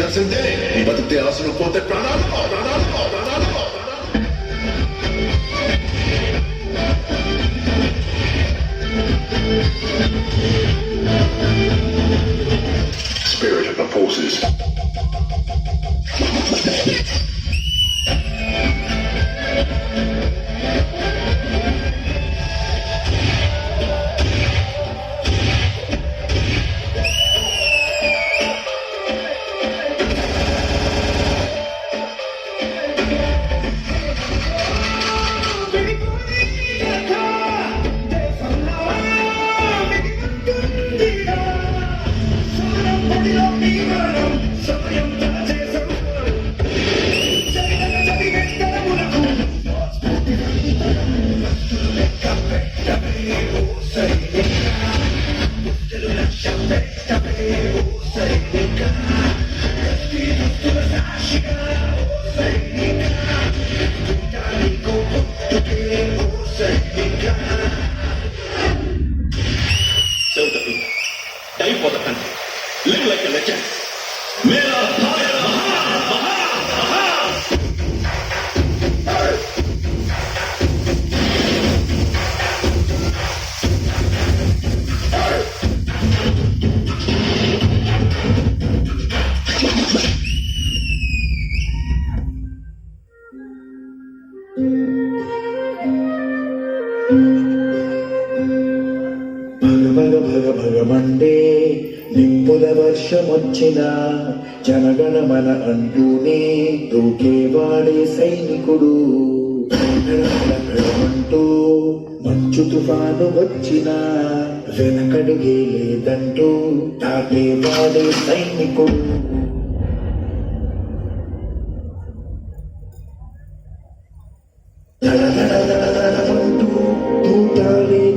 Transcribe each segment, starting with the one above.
తెలిసిందే నీ బతికితే ఆశలు పోతే ప్రాణాలు ప్రాణాలు ప్రాణాలు Spirit of the forces. Die for the country. Live like a legend. Mera Bharat Maha Maha Maha. భగ భగ భగమండే నిప్పుల వర్షమొచ్చిన జనగణమన అంటూనే దూకేవాడే సైనికుడు గడగడగడమంటూ మంచు తుఫాను వచ్చిన వెనకడుగే లేదంటూ దాటేవాడే సైనికుడు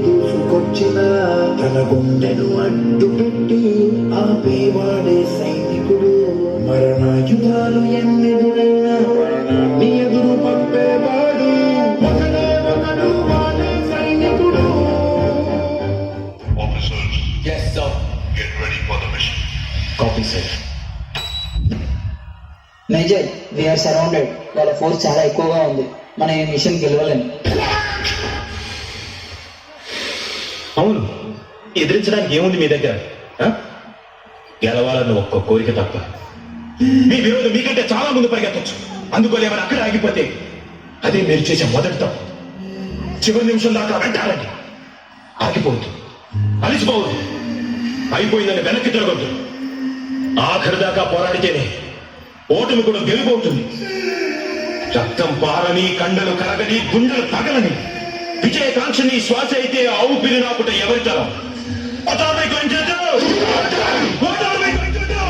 దూసుకొచ్చిన తన గుండెను అడ్డు పెట్టి ఆపేవాడే సైనికుడు మరణాయుధాలు ఎన్నెదురైనా మరణాన్ని ఎదురు పంపేవాడు ఒకడే ఒకడు వాడే సైనికుడు. Officers, Yes, sir. get ready for the mission. Copy, sir. Major we're surrounded. వాళ్ళ ఫోర్స్ చాలా ఎక్కువగా ఉంది. మనం ఈ మిషన్ గెలవలేము. అవును, ఎదిరించడానికి ఏముంది మీ దగ్గర? గెలవాలన్న ఒక్క కోరిక తప్ప. మీ విరోధం మీకంటే చాలా ముందు పరిగెత్తచ్చు. అందుకోలేమని అక్కడ ఆగిపోతే అదే మీరు చేసే మొదటి తప్పు. చివరి నిమిషం దాకా వెంటారండి. ఆగిపోవద్దు, అలిసిపోవద్దు, అయిపోయిందని వెనక్కి తిరగొద్దు. ఆఖరి దాకా పోరాడితేనే ఓటమి కూడా గెలుపవుతుంది. రక్తం పారని, కండలు కరగని, గుండెలు పగలని విజయకాంక్షని శ్వాస అయితే ఆవు పిరి నాపుట ఎవరి తరం? What are we going to do? What are we going to do?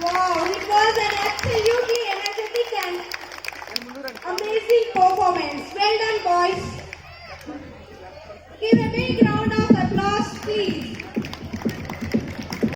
Wow, it was an absolutely energetic and amazing performance. Well done, boys. Give a big round